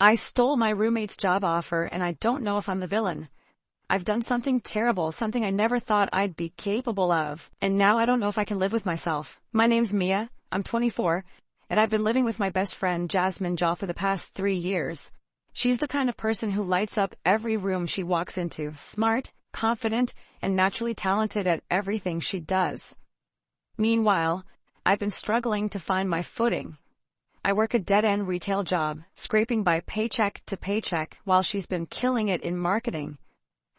I stole my roommate's job offer and I don't know if I'm the villain. I've done something terrible, something I never thought I'd be capable of, and now I don't know if I can live with myself. My name's Mia, I'm 24, and I've been living with my best friend Jasmine Jaw for the past 3 years. She's the kind of person who lights up every room she walks into, smart, confident, and naturally talented at everything she does. Meanwhile, I've been struggling to find my footing. I work a dead-end retail job, scraping by paycheck to paycheck, while she's been killing it in marketing.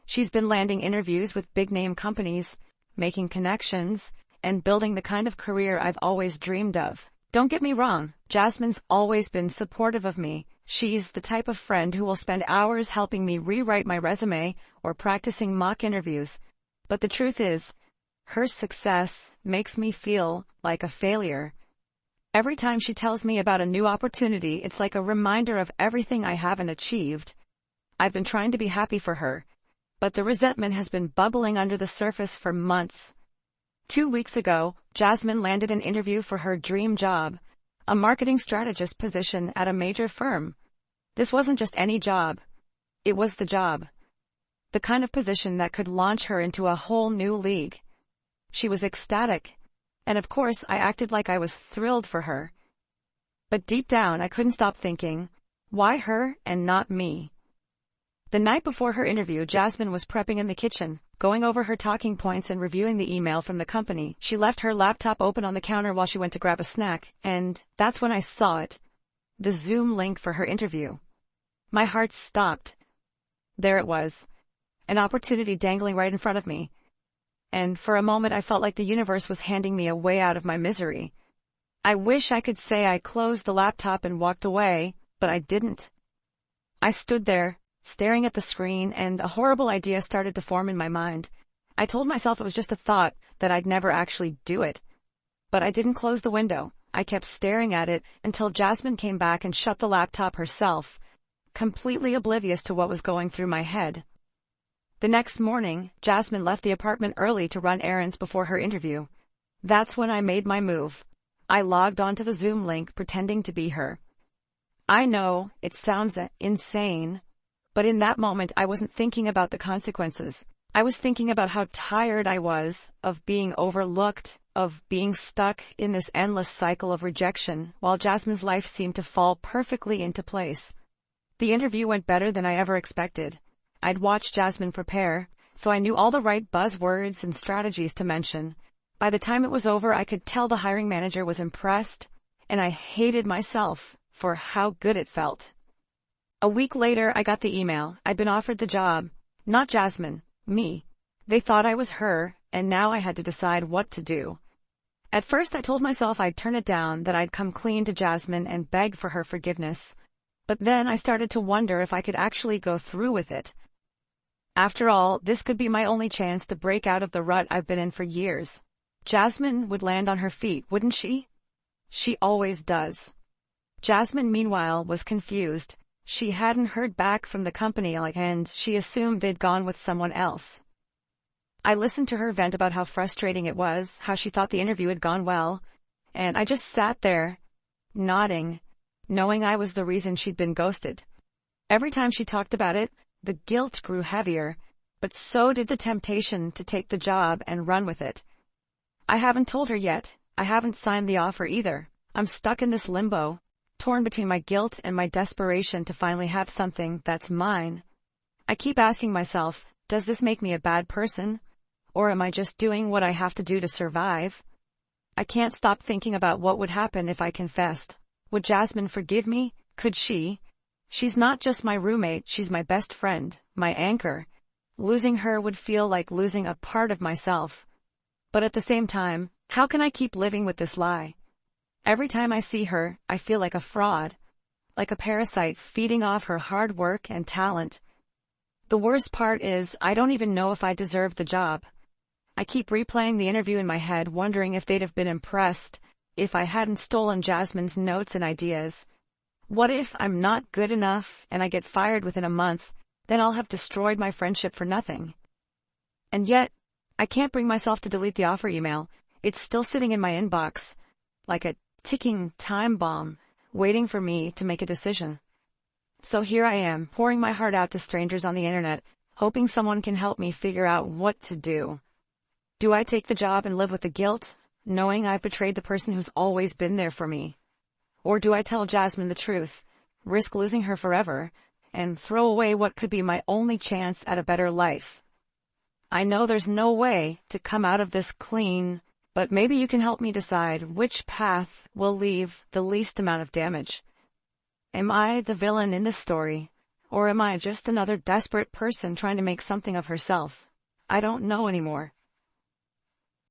She's been landing interviews with big-name companies, making connections, and building the kind of career I've always dreamed of. Don't get me wrong, Jasmine's always been supportive of me. She's the type of friend who will spend hours helping me rewrite my resume or practicing mock interviews. But the truth is, her success makes me feel like a failure. Every time she tells me about a new opportunity, it's like a reminder of everything I haven't achieved. I've been trying to be happy for her, but the resentment has been bubbling under the surface for months. 2 weeks ago, Jasmine landed an interview for her dream job, a marketing strategist position at a major firm. This wasn't just any job. It was the job. The kind of position that could launch her into a whole new league. She was ecstatic, and of course I acted like I was thrilled for her. But deep down I couldn't stop thinking, why her and not me? The night before her interview, Jasmine was prepping in the kitchen, going over her talking points and reviewing the email from the company. She left her laptop open on the counter while she went to grab a snack, and that's when I saw it. The Zoom link for her interview. My heart stopped. There it was. An opportunity dangling right in front of me. And for a moment I felt like the universe was handing me a way out of my misery. I wish I could say I closed the laptop and walked away, but I didn't. I stood there, staring at the screen, and a horrible idea started to form in my mind. I told myself it was just a thought, that I'd never actually do it. But I didn't close the window. I kept staring at it until Jasmine came back and shut the laptop herself, completely oblivious to what was going through my head. The next morning, Jasmine left the apartment early to run errands before her interview. That's when I made my move. I logged onto the Zoom link pretending to be her. I know, it sounds insane, but in that moment I wasn't thinking about the consequences. I was thinking about how tired I was of being overlooked, of being stuck in this endless cycle of rejection, while Jasmine's life seemed to fall perfectly into place. The interview went better than I ever expected. I'd watched Jasmine prepare, so I knew all the right buzzwords and strategies to mention. By the time it was over, I could tell the hiring manager was impressed, and I hated myself for how good it felt. A week later, I got the email. I'd been offered the job. Not Jasmine, me. They thought I was her, and now I had to decide what to do. At first, I told myself I'd turn it down, that I'd come clean to Jasmine and beg for her forgiveness. But then I started to wonder if I could actually go through with it. After all, this could be my only chance to break out of the rut I've been in for years. Jasmine would land on her feet, wouldn't she? She always does. Jasmine, meanwhile, was confused. She hadn't heard back from the company, and she assumed they'd gone with someone else. I listened to her vent about how frustrating it was, how she thought the interview had gone well, and I just sat there, nodding, knowing I was the reason she'd been ghosted. Every time she talked about it, the guilt grew heavier, but so did the temptation to take the job and run with it. I haven't told her yet. I haven't signed the offer either. I'm stuck in this limbo, torn between my guilt and my desperation to finally have something that's mine. I keep asking myself, does this make me a bad person? Or am I just doing what I have to do to survive? I can't stop thinking about what would happen if I confessed. Would Jasmine forgive me? Could she? She's not just my roommate, she's my best friend, my anchor. Losing her would feel like losing a part of myself. But at the same time, how can I keep living with this lie? Every time I see her, I feel like a fraud, like a parasite feeding off her hard work and talent. The worst part is, I don't even know if I deserve the job. I keep replaying the interview in my head, wondering if they'd have been impressed if I hadn't stolen Jasmine's notes and ideas. What if I'm not good enough and I get fired within a month? Then I'll have destroyed my friendship for nothing. And yet, I can't bring myself to delete the offer email. It's still sitting in my inbox, like a ticking time bomb, waiting for me to make a decision. So here I am, pouring my heart out to strangers on the internet, hoping someone can help me figure out what to do. Do I take the job and live with the guilt, knowing I've betrayed the person who's always been there for me? Or do I tell Jasmine the truth, risk losing her forever, and throw away what could be my only chance at a better life? I know there's no way to come out of this clean, but maybe you can help me decide which path will leave the least amount of damage. Am I the villain in this story, or am I just another desperate person trying to make something of herself? I don't know anymore.